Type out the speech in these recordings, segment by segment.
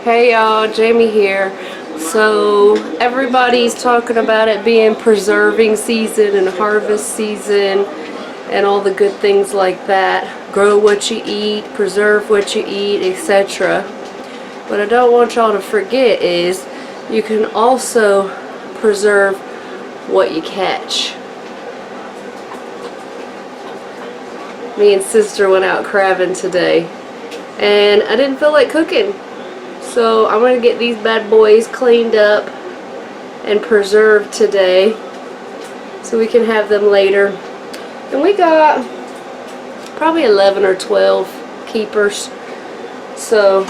Hey y'all, Jamie here. So everybody's talking about it being preserving season and harvest season and all the good things like that. Grow what you eat, preserve what you eat, etc. What I don't want y'all to forget is you can also preserve what you catch. Me and sister went out crabbing today and I didn't feel like cooking. So I'm going to get these bad boys cleaned up and preserved today so we can have them later. And we got probably 11 or 12 keepers. So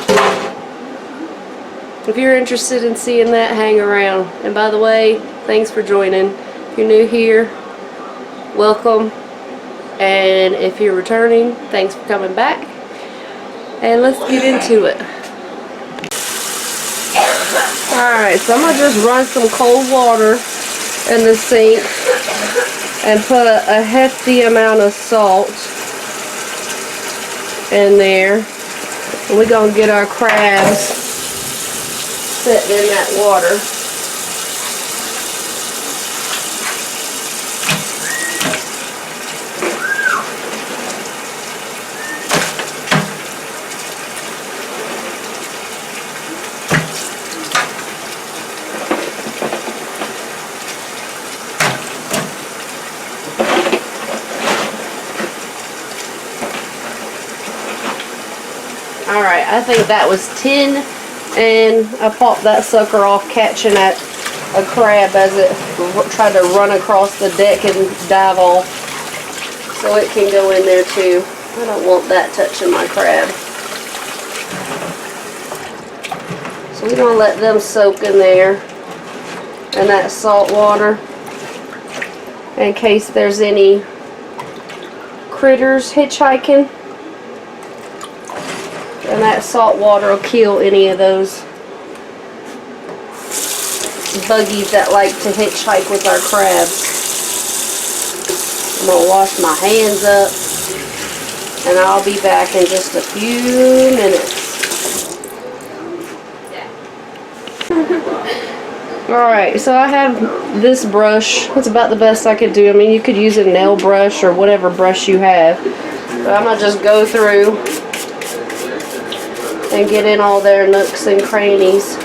if you're interested in seeing that, hang around. And by the way, thanks for joining. If you're new here, welcome. And if you're returning, thanks for coming back. And let's get into it. Alright, so I'm going to just run some cold water in the sink and put a hefty amount of salt in there. And we're going to get our crabs sitting in that water. Alright, I think that was 10, and I popped that sucker off catching at a crab as it tried to run across the deck and dive off. So it can go in there too. I don't want that touching my crab. So we're going to let them soak in there in that salt water in case there's any critters hitchhiking. And that salt water will kill any of those buggies that like to hitchhike with our crabs. I'm going to wash my hands up and I'll be back in just a few minutes. Alright, so I have this brush. It's about the best I could do. I mean, you could use a nail brush or whatever brush you have. But I'm going to just go through and get in all their nooks and crannies.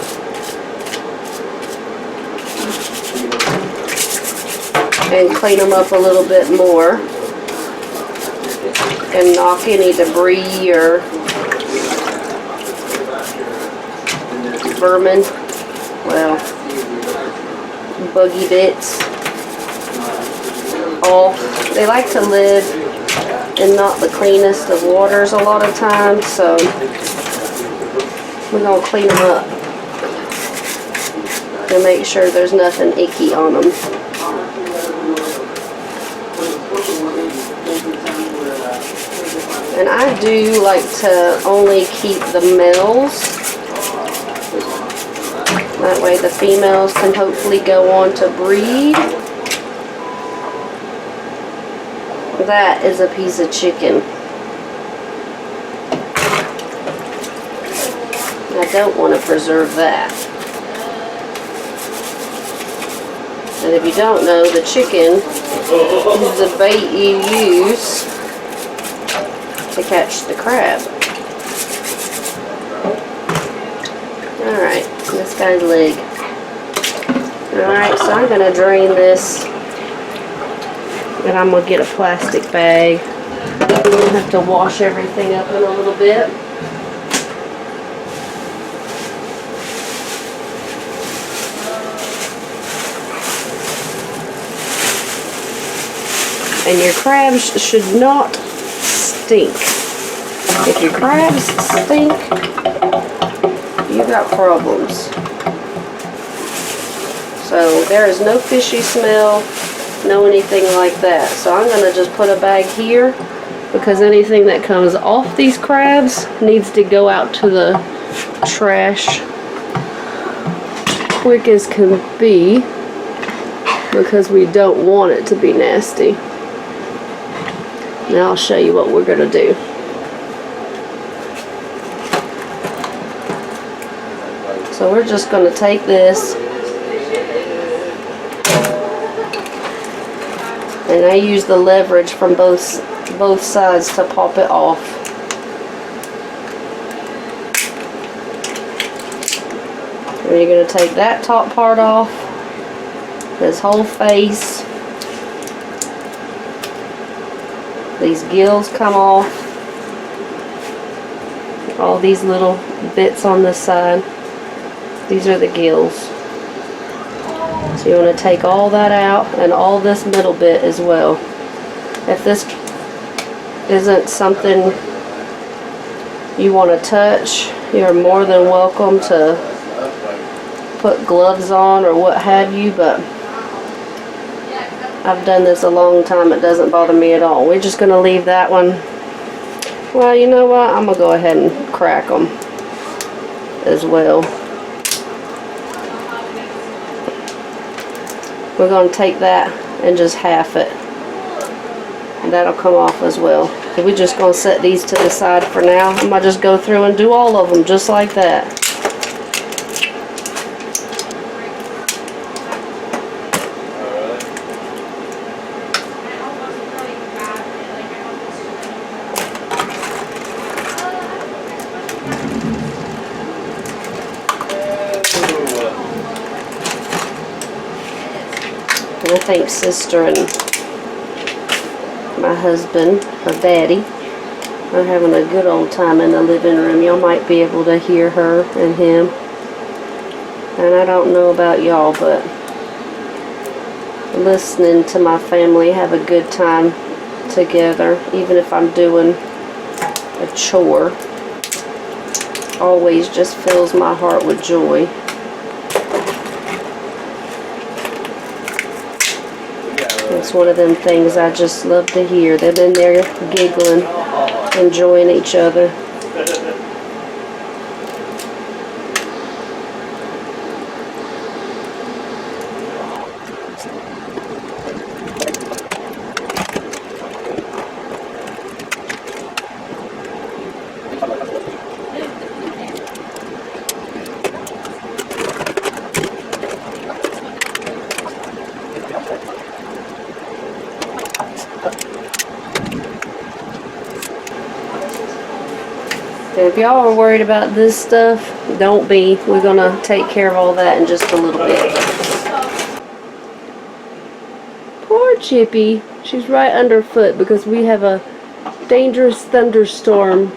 And clean them up a little bit more. And knock any debris or vermin, well, buggy bits off. They like to live in not the cleanest of waters a lot of times, so we're going to clean them up and make sure there's nothing icky on them. And I do like to only keep the males. That way the females can hopefully go on to breed. That is a piece of chicken. I don't want to preserve that. And if you don't know, the chicken is the bait you use to catch the crab. Alright, this guy's leg. Alright, so I'm going to drain this. And I'm going to get a plastic bag. I'll have to wash everything up in a little bit. And your crabs should not stink. If your crabs stink, you got problems. So there is no fishy smell, no anything like that. So I'm going to just put a bag here because anything that comes off these crabs needs to go out to the trash quick as can be because we don't want it to be nasty. Now I'll show you what we're going to do. So we're just going to take this, and I use the leverage from both sides to pop it off. And you're going to take that top part off, this whole face. These gills come off. All these little bits on the side. These are the gills. So you want to take all that out and all this middle bit as well. If this isn't something you want to touch, you're more than welcome to put gloves on or what have you, but I've done this a long time. It doesn't bother me at all. We're just going to leave that one. Well, you know what? I'm going to go ahead and crack them as well. We're going to take that and just half it. And that'll come off as well. So we're just going to set these to the side for now. I'm going to just go through and do all of them just like that. And I think sister and my husband, her daddy, are having a good old time in the living room. Y'all might be able to hear her and him. And I don't know about y'all, but listening to my family have a good time together, even if I'm doing a chore, always just fills my heart with joy. It's one of them things I just love to hear. Them in there giggling, enjoying each other. If y'all are worried about this stuff, don't be. We're going to take care of all that in just a little bit. Poor Chippy. She's right underfoot because we have a dangerous thunderstorm.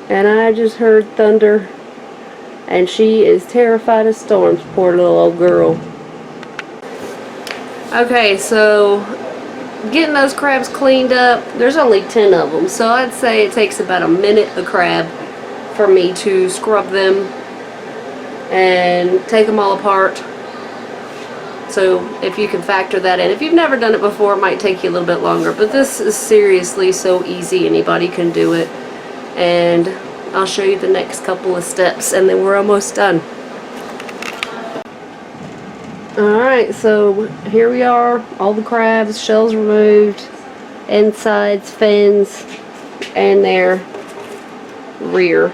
And I just heard thunder. And she is terrified of storms, poor little old girl. Okay, so getting those crabs cleaned up, there's only 10 of them, so I'd say it takes about a minute a crab for me to scrub them and take them all apart. So if you can factor that in. If you've never done it before, it might take you a little bit longer, but this is seriously so easy. Anybody can do it. And I'll show you the next couple of steps and then we're almost done. Alright, so here we are, all the crabs, shells removed, insides, fins, and their rear.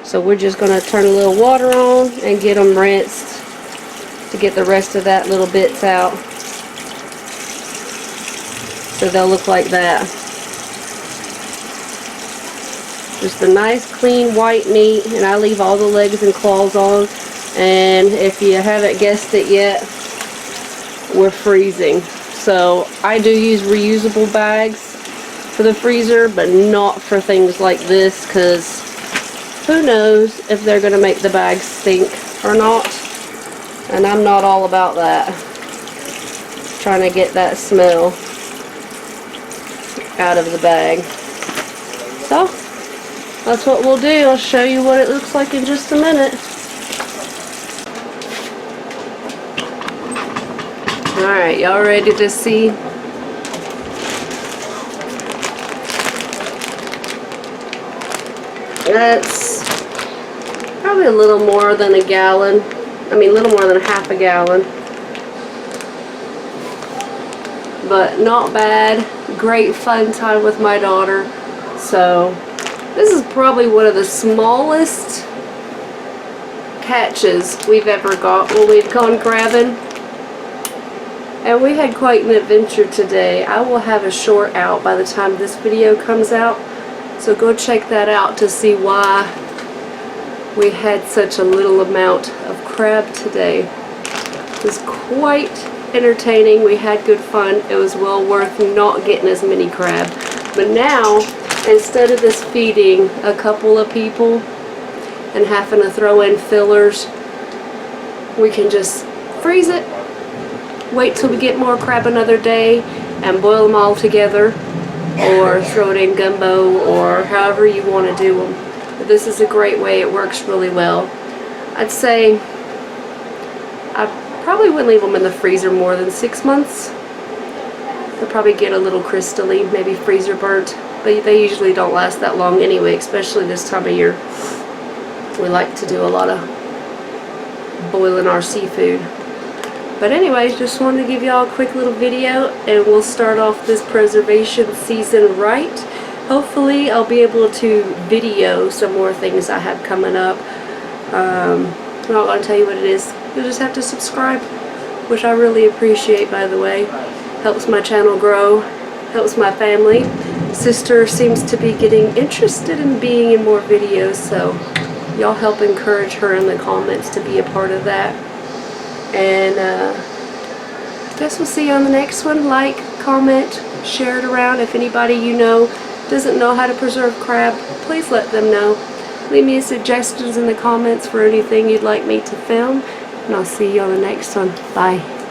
So we're just going to turn a little water on and get them rinsed to get the rest of that little bits out. So they'll look like that. Just a nice clean white meat, and I leave all the legs and claws on. And if you haven't guessed it yet, we're freezing. So I do use reusable bags for the freezer, but not for things like this, because who knows if they're going to make the bags stink or not. And I'm not all about that. Trying to get that smell out of the bag. So that's what we'll do. I'll show you what it looks like in just a minute. Alright, y'all ready to see? That's probably a little more than a gallon. I mean, a little more than half a gallon. But not bad. Great fun time with my daughter. So, this is probably one of the smallest catches we've ever got when we've gone crabbing. And we had quite an adventure today. I will have a short out by the time this video comes out, so go check that out to see why we had such a little amount of crab today. It was quite entertaining. We had good fun. It was well worth not getting as many crab. But now, instead of this feeding a couple of people and having to throw in fillers, we can just freeze it, wait till we get more crab another day, and boil them all together, or throw it in gumbo, or however you want to do them. But this is a great way. It works really well. I'd say I probably wouldn't leave them in the freezer more than 6 months. They'll probably get a little crystally, maybe freezer burnt, but they usually don't last that long anyway, especially this time of year. We like to do a lot of boiling our seafood. But anyways, just wanted to give y'all a quick little video, and we'll start off this preservation season right. Hopefully I'll be able to video some more things I have coming up. I'm not going to tell you what it is. You'll just have to subscribe, which I really appreciate, by the way. Helps my channel grow, helps my family. Sister seems to be getting interested in being in more videos, so y'all help encourage her in the comments to be a part of that. And I guess we'll see you on the next one. Like, comment, share it around. If anybody you know doesn't know how to preserve crab, please let them know. Leave me suggestions in the comments for anything you'd like me to film. And I'll see you on the next one. Bye.